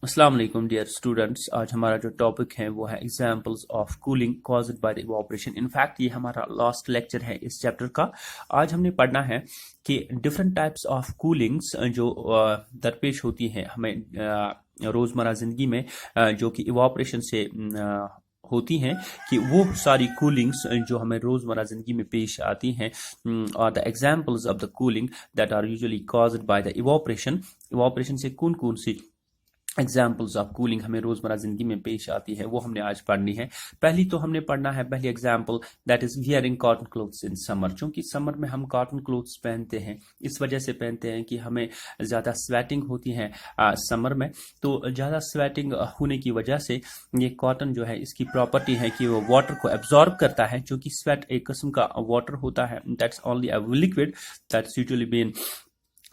अस्सलाम वालेकुम dear students. आज हमारा जो टॉपिक है वो है examples of cooling caused by the evaporation. In fact ये हमारा लास्ट लेक्चर है इस चैप्टर का। आज हमने पढ़ना है कि डिफरेंट टाइप्स ऑफ कूलिंग्स जो दरपेश होती हैं हमें रोज़मर्रा ज़िंदगी में जो कि इवैपोरेशन से होती हैं, कि वो सारी कूलिंग्स जो हमें रोज़मर्रा ज़िंदगी में पेश आती हैं और the examples of the cooling that are usually caused by the evaporation. Evaporation से कौन कौन सी एग्जाम्पल्स ऑफ कूलिंग हमें रोजमर्रा जिंदगी में पेश आती है वो हमने आज पढ़नी है। पहली तो हमने पढ़ना है पहली example, that is wearing cotton clothes in summer. चूंकि समर में हम कॉटन क्लोथ्स पहनते हैं, इस वजह से पहनते हैं कि हमें ज़्यादा स्वेटिंग होती है समर में। तो ज़्यादा स्वेटिंग होने की वजह से ये कॉटन जो है इसकी प्रॉपर्टी है कि वो वाटर को एब्जॉर्ब करता है, क्योंकि स्वेट एक किस्म का वाटर होता है, that's only a liquid that's usually been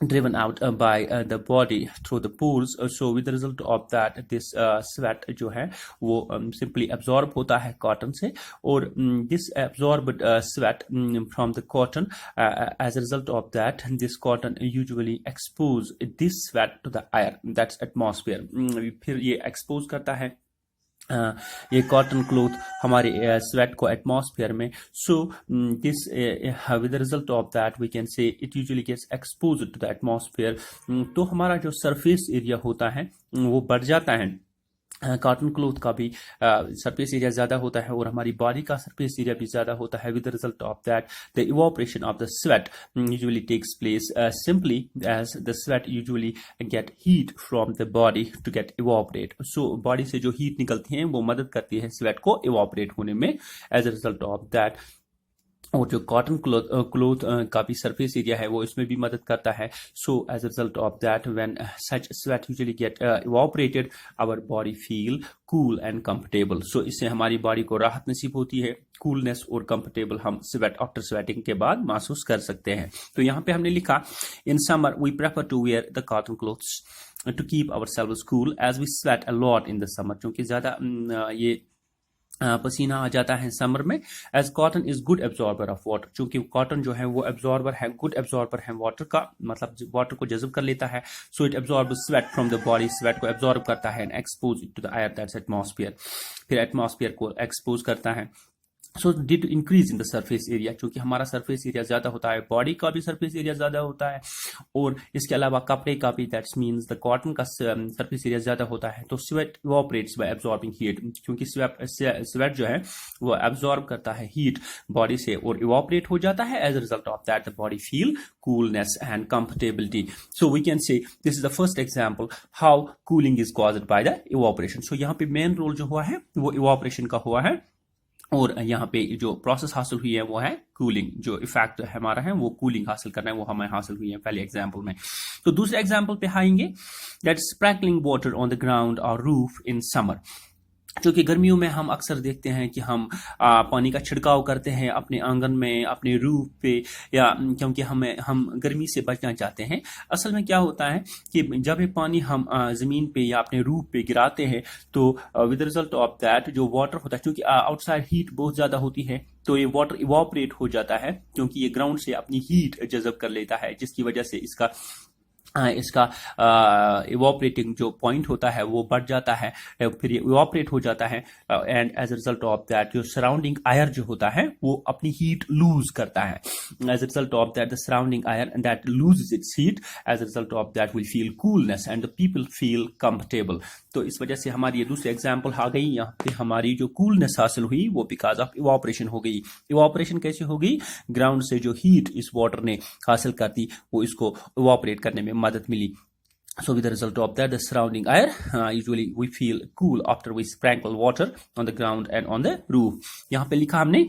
driven out by the body through the pores. So with the result of that this sweat जो है वो simply absorb होता है cotton से, और this absorbed sweat from the cotton, as a result of that this cotton usually expose this sweat to the air, that's atmosphere। फिर ये expose करता है ये कॉटन क्लोथ हमारे स्वेट को एटमॉस्फेयर में। So this with the result of that we can say it usually gets exposed to the atmosphere. तो हमारा जो सरफेस एरिया होता है वो बढ़ जाता है। कॉटन क्लोथ का भी सरफेस एरिया ज़्यादा होता है और हमारी बॉडी का सरफेस एरिया भी ज़्यादा होता है। With the result of that the evaporation of the sweat usually takes place simply as the sweat usually get heat from the body to get evaporate. So body से जो heat निकलती है वो मदद करती है स्वेट को इवैपोरेट होने में। As a result of that और जो कॉटन क्लोथ का भी सरफेस एरिया है वो इसमें भी मदद करता है। So as a result of that when such sweat usually get evaporated our body feel cool and comfortable. So इससे हमारी बॉडी को राहत नसीब होती है, कूलनेस और कंफर्टेबल हम स्वेट आफ्टर स्वेटिंग के बाद महसूस कर सकते हैं। तो यहाँ पे हमने लिखा in summer we prefer to wear the cotton clothes to keep our selves cool as we sweat a lot in the summer. क्योंकि ज़्यादा ये पसीना आ जाता है समर में। As cotton is good absorber of water, चूंकि कॉटन जो है वो एब्जॉर्बर है, गुड एब्जॉर्बर है वाटर का, मतलब वाटर को जज़ब कर लेता है। So it absorb sweat from the body, sweat को एब्जॉर्ब करता है and expose to the air that's atmosphere, फिर एटमॉस्फेयर को एक्सपोज करता है। So due to increase in the surface area, क्योंकि हमारा सरफेस एरिया ज़्यादा होता है, बॉडी का भी सरफेस एरिया ज़्यादा होता है और इसके अलावा कपड़े का भी, दैट्स मीन्स द कॉटन का सरफेस एरिया ज़्यादा होता है। तो स्वेट इवैपोरेट्स बाय एब्जॉर्बिंग हीट, क्योंकि स्वेट जो है वो एब्जॉर्ब करता है हीट बॉडी से और इवैपोरेट हो जाता है। As a result of that the body feel coolness and comfortability. So we can say this is the first example how cooling is caused by the evaporation. So यहाँ पे main role जो हुआ है वो evaporation का हुआ है, और यहाँ पे जो प्रोसेस हासिल हुई है वो है कूलिंग। जो इफेक्ट हमारा है वो कूलिंग हासिल करना है वो हमें हासिल हुई है पहले एग्जांपल में। तो दूसरे एग्जांपल पे आएंगे, that sprinkling water on the ground और रूफ इन समर। क्योंकि गर्मियों में हम अक्सर देखते हैं कि हम पानी का छिड़काव करते हैं अपने आंगन में, अपने रूफ पे, या क्योंकि हम गर्मी से बचना चाहते हैं। असल में क्या होता है कि जब ये पानी हम ज़मीन पे या अपने रूफ पे गिराते हैं तो विद रिजल्ट ऑफ दैट जो वाटर होता है, क्योंकि आउटसाइड हीट बहुत ज़्यादा होती है, तो ये वाटर इवैपोरेट हो जाता है, क्योंकि ये ग्राउंड से अपनी हीट जज़ब कर लेता है, जिसकी वजह से इसका इवैपोरेटिंग जो पॉइंट होता है वो बढ़ जाता है, फिर ये इवैपोरेट हो जाता है। And as a result of that जो सराउंडिंग एयर जो होता है वो अपनी हीट लूज करता है। As a result of that the surrounding air that loses its heat, as a result of that will feel coolness and the people feel comfortable. तो इस वजह से हमारी ये दूसरी एग्जाम्पल आ गई। यहाँ पे हमारी जो कूलनेस हासिल हुई वो बिकॉज ऑफ इवैपोरेशन हो गई। इवैपोरेशन कैसे हो गई? ग्राउंड से जो हीट इस वाटर ने हासिल कर दी वो इसको इवैपोरेट करने में मदद मिली। So with the result of that, the surrounding air, usually we feel cool after we sprinkle water on the ground and on the roof. यहाँ पे लिखा हमने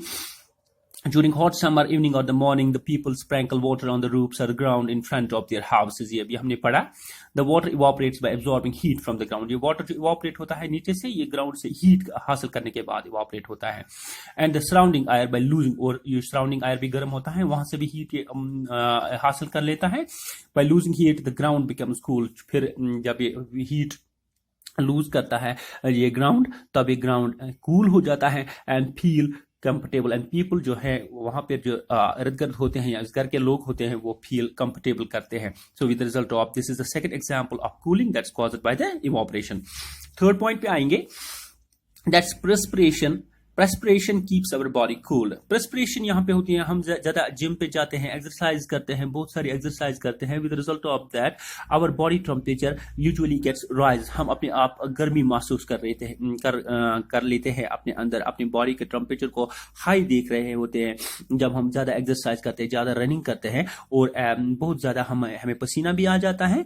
During hot summer evening or the morning, the people sprinkle water on the roofs or the ground in front of their houses. ये अभी हमने पढ़ा। The water evaporates by absorbing heat from the ground. ये water जो evaporate होता है नीचे से, ये ground से heat हासिल करने के बाद evaporate होता है। And the surrounding air by losing, और ये surrounding air भी गर्म होता है, वहां से भी heat हासिल कर लेता है। By losing heat, the ground becomes cool. फिर जब ये heat लूज करता है ये ग्राउंड, तब ये ग्राउंड कूल हो जाता है and feel comfortable and people जो है वहां पे जो इर्द गिर्द होते हैं या इस घर के लोग होते हैं वो फील कंफर्टेबल करते हैं. So with the result of this is the second example of cooling that's caused by the evaporation. Third point पे आएंगे, that's perspiration. Perspiration keeps our body cool. Perspiration यहाँ पे होती है, हम ज्यादा जिम पे जाते हैं, एक्सरसाइज करते हैं, बहुत सारी एक्सरसाइज करते हैं. With result of that our body temperature usually gets rise. हम अपने आप गर्मी महसूस कर लेते हैं अपने अंदर, अपनी बॉडी के टेम्परेचर को हाई देख रहे होते हैं जब हम ज्यादा एक्सरसाइज करते हैं, ज्यादा रनिंग करते हैं और बहुत ज्यादा हमें पसीना भी आ जाता है.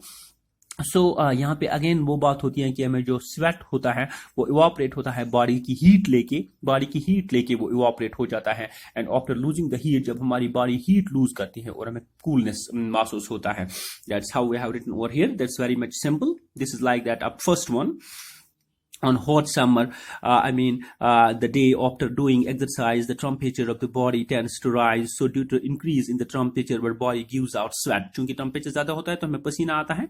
सो यहाँ पे अगेन वो बात होती है कि हमें जो स्वेट होता है वो इवापरेट होता है बॉडी की हीट लेके वो इवापरेट हो जाता है. And after losing the heat, जब हमारी बॉडी हीट लूज करती है और हमें कूलनेस महसूस होता है. That's how we have written over here. That's very much simple. This is like that. अब first one, on hot summer, the day after doing exercise, the temperature of the body tends to rise. So due to increase in the temperature, where body gives out sweat. चूंकि temperature ज्यादा होता है तो हमें पसीना आता है.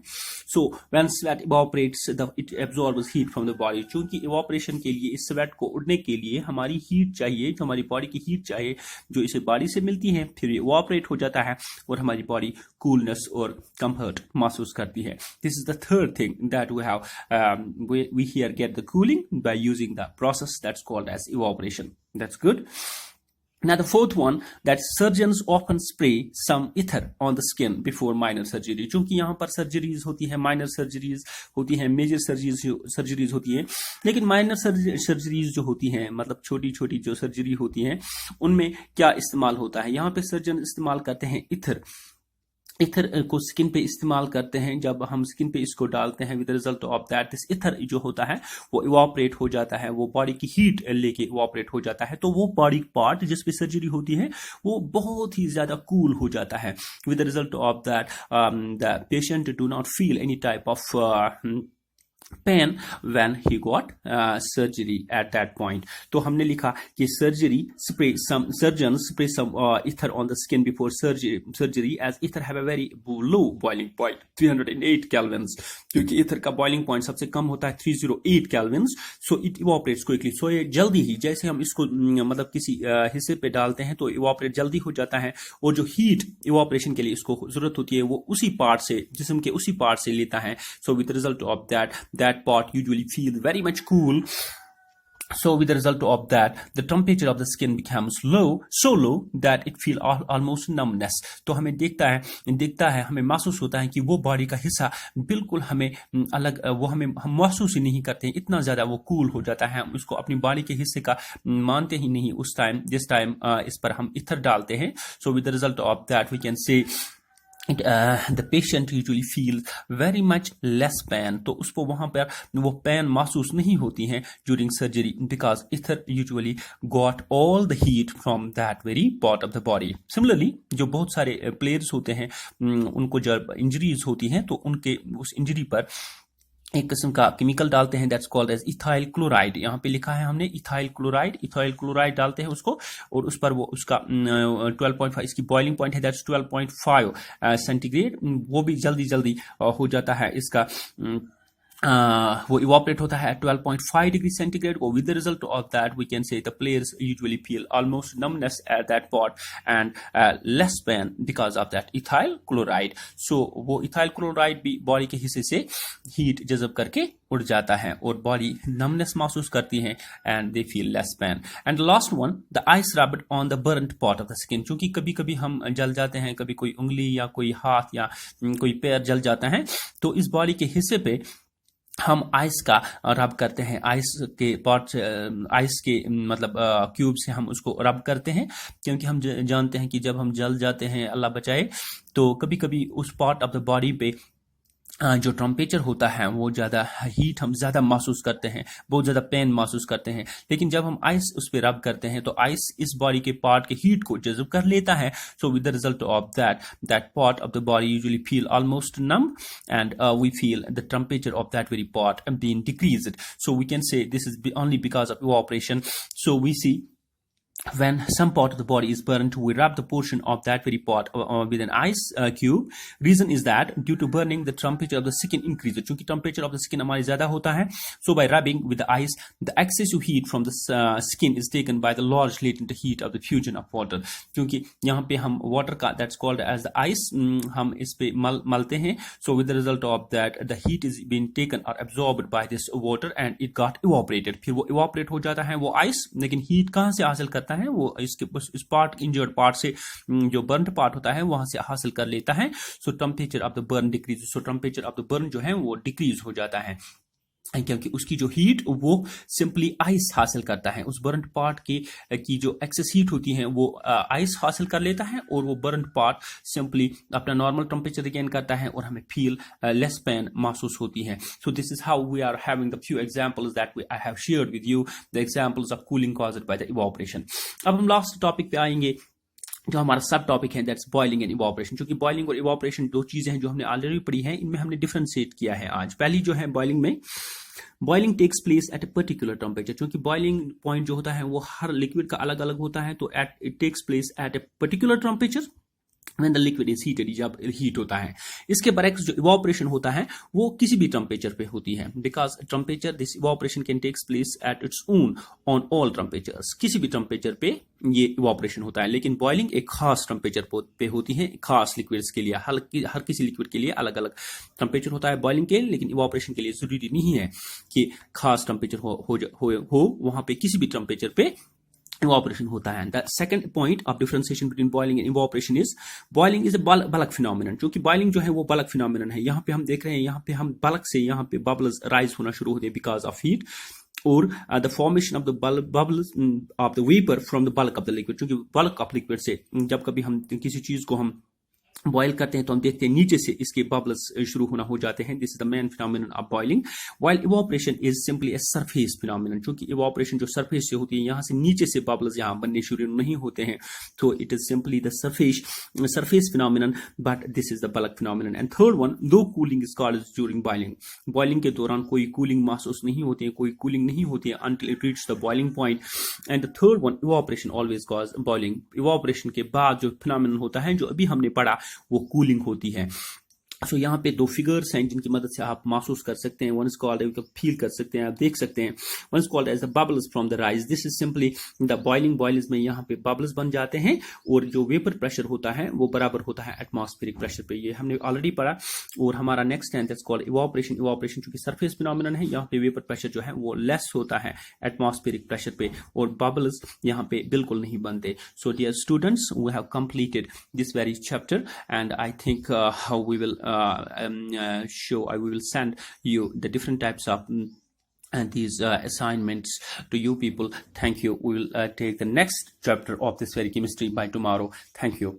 So when sweat evaporates, it absorbs heat from the body. चूंकि evaporation के लिए, इस sweat को उड़ने के लिए हमारी heat चाहिए, जो हमारी body की heat चाहिए, जो इसे body से मिलती है, फिर evaporate हो जाता है और हमारी body coolness और comfort महसूस करती है. This is the third thing that we have. We here get the cooling by using the process that's called as evaporation. That's good. Now the fourth one, that surgeons often spray some ether on the skin before minor surgery. चूंकि यहाँ पर surgeries होती है, minor surgeries होती है, major surgeries होती है, लेकिन माइनर सर्जरीज जो होती हैं, मतलब छोटी छोटी जो सर्जरी होती हैं, उनमें क्या इस्तेमाल होता है? यहाँ पे सर्जन इस्तेमाल करते हैं इथर को स्किन पे इस्तेमाल करते हैं. जब हम स्किन पे इसको डालते हैं, with result of that this ether जो होता है वो इवापरेट हो जाता है, वो बॉडी की हीट लेके इवापरेट हो जाता है. तो वो बॉडी पार्ट जिस पे सर्जरी होती है वो बहुत ही ज्यादा कूल हो जाता है. With result of that the patient do not feel any type of pain when he got surgery at that point. तो हमने लिखा कि surgeons spray some ether on the skin before surgery as ether have a very low boiling point 308 kelvins. क्योंकि ether का boiling point सबसे कम होता है 308 kelvins, so it evaporates quickly. So ये जल्दी ही, जैसे हम इसको मतलब किसी हिस्से पे डालते हैं तो evaporate जल्दी हो जाता है, और जो heat evaporation के लिए इसको जरूरत होती है वो उसी पार्ट से, जिस्म के उसी पार्ट से लेता है. So with the result of that part usually feels very much cool. So with the result of that, the temperature of the skin becomes so low that it feel almost numbness. तो हमें दिखता है, हमें महसूस होता है कि वो बॉडी का हिस्सा बिल्कुल हमें अलग, वो हम महसूस ही नहीं करते, इतना ज्यादा वो कूल हो जाता है, हम उसको अपनी बॉडी के हिस्से का मानते ही नहीं उस टाइम, जिस टाइम इस पर हम इथर डालते हैं. So with the result of that we can say the patient usually feels very much less pain. तो उसको वहां पर वो पेन महसूस नहीं होती है during surgery because ether usually got all the heat from that very part of the body. Similarly, जो बहुत सारे players होते हैं, उनको जब इंजरीज होती हैं तो उनके उस इंजरी पर एक किस्म का केमिकल डालते हैं, that's called as ethyl chloride. यहाँ पे लिखा है हमने इथाइल क्लोराइड डालते हैं उसको, और उस पर वो उसका 12.5 इसकी बॉइलिंग पॉइंट है, दैट्स 12.5 सेंटीग्रेड. वो भी जल्दी हो जाता है इसका, वो इवापरेट होता है 12.5 डिग्री सेंटीग्रेड. और with the result of that we can say the players usually feel almost numbness at that part and less pain because of that ethyl chloride. So वो इथाइल क्लोराइड भी body के हिस्से से heat जज़ब करके उड़ जाता है और बॉडी numbness महसूस करती है and they feel less pain. And the last one, the ice rubbed on the burnt part of the skin. क्योंकि कभी कभी हम जल जाते हैं, कभी कोई उंगली या कोई हाथ या कोई पैर जल जाता है, तो इस बॉडी के हिस्से पे हम आइस का रब करते हैं, आइस के मतलब क्यूब से हम उसको रब करते हैं, क्योंकि हम जानते हैं कि जब हम जल जाते हैं, अल्लाह बचाए, तो कभी कभी उस पार्ट ऑफ द बॉडी पे जो टेम्परेचर होता है वो ज़्यादा हीट हम ज़्यादा महसूस करते हैं, बहुत ज़्यादा पेन महसूस करते हैं. लेकिन जब हम आइस उस पर रब करते हैं तो आइस इस बॉडी के पार्ट के हीट को जज़ब कर लेता है. So with the result of that part of the body usually feel almost numb and we feel the temperature of that very part being decreased. So we can say this is only because of evaporation. So we see when some part of the body is burnt, we rub the portion of that very part with an ice cube. Reason is that due to burning, the temperature of the skin increases. चूंकि temperature of the skin हमारी ज्यादा होता है, so by rubbing with the ice, the excessive heat from the skin is taken by the large latent heat of the fusion of water. क्योंकि यहाँ पे हम water का, that's called as the ice, हम इस पे मलते हैं, so with the result of that, the heat is being taken or absorbed by this water and it got evaporated. फिर वो evaporate हो जाता है वो ice, लेकिन heat कहाँ से हासिल करता है? वो इसके इस पार्ट, इंजर्ड पार्ट से, जो बर्न पार्ट होता है वहां से हासिल कर लेता है. सो temperature of the burn decrease. So temperature of the burn जो है वो डिक्रीज हो जाता है, क्योंकि उसकी जो हीट वो सिंपली आइस हासिल करता है. उस बर्न पार्ट की जो एक्सेस हीट होती है वो आइस हासिल कर लेता है, और वो बर्न पार्ट सिंपली अपना नॉर्मल टेम्परेचर रिगेन करता है, और हमें फील लेस पेन महसूस होती है. So this is how we are having the few examples that I have shared with you, the examples of cooling caused by the evaporation. अब हम लास्ट टॉपिक पे आएंगे, जो हमारा सब टॉपिक है, दैट्स बॉइलिंग एंड इवैपोरेशन. क्योंकि boiling और इवैपोरेशन दो चीजें हैं जो हमने ऑलरेडी पढ़ी हैं, इनमें हमने डिफरेंशिएट किया है आज. पहली जो है बॉइलिंग में, boiling takes place at a particular temperature. क्योंकि बॉइलिंग पॉइंट जो होता है वो हर लिक्विड का अलग अलग होता है, तो it takes place at a particular temperature when the liquid is heated, जब हीट होता है. इसके बरक्स जो इवैपोरेशन होता है वो किसी भी टेम्परेचर पे होती है, because temperature, this evaporation can takes place at its own on all temperatures. किसी भी टेम्परेचर पे ये इवैपोरेशन होता है, लेकिन बॉइलिंग एक खास टेम्परेचर पे होती है, खास लिक्विड्स के लिए. हर किसी लिक्विड के लिए अलग अलग टेम्परेचर होता है बॉइलिंग के, लेकिन इवैपोरेशन के लिए जरूरी नहीं है कि खास टेम्परेचर हो वहां पे किसी भी टेम्परेचर पे evaporation होता है. The second point of differentiation between boiling and evaporation is boiling is a bulk phenomenon. क्योंकि boiling जो है वो bulk phenomenon है. यहाँ पे हम देख रहे हैं, यहाँ पे हम bulk से यहाँ पे bubbles rise होना शुरू होते हैं because of heat, और the formation of the bubbles of the vapor from the bulk of the liquid. क्योंकि bulk of liquid से जब कभी हम किसी चीज को हम बॉयल करते हैं तो हम देखते हैं नीचे से इसके बबल्स शुरू होना हो जाते हैं. This is the main phenomenon of boiling. While evaporation is simply a surface phenomenon. क्योंकि इवैपोरेशन जो सरफेस से होती है, यहां से नीचे से बबल्स यहां बनने शुरू नहीं होते हैं, तो it is simply the surface phenomenon, but this is the bulk phenomenon. And third one, though cooling is called during boiling. Boiling के दौरान कोई कूलिंग महसूस नहीं होती है, कोई कूलिंग नहीं होती है until it reaches the boiling point. And the third one, evaporation always causes boiling. Evaporation के बाद जो फिनोमिनन होता है, जो अभी हमने पढ़ा, वो कूलिंग होती है. सो यहाँ पे दो फिगर्स हैं जिनकी मदद से आप महसूस कर सकते हैं. वन इज कॉल्ड, फील कर सकते हैं, आप देख सकते हैं. One is called as the bubbles from the rise. This is simply the boiling. Boils में यहाँ पे बबल्स बन जाते हैं, और जो वेपर प्रेशर होता है वो बराबर होता है एटमॉस्फेरिक प्रेशर पे. ये हमने ऑलरेडी पढ़ा. और हमारा नेक्स्ट है दैट्स कॉल्ड इवैपोरेशन. इवैपोरेशन चूंकि सरफेस फिनोमिनन है, यहाँ पे वेपर प्रेशर जो है वो लेस होता है एटमॉस्फेरिक प्रेशर पे, और बबल्स यहाँ पे बिल्कुल नहीं बनते. So dear students, we have completed this very chapter, and I think how we will we will send you the different types of and these assignments to you people. Thank you. We will take the next chapter of this very chemistry by tomorrow. Thank you.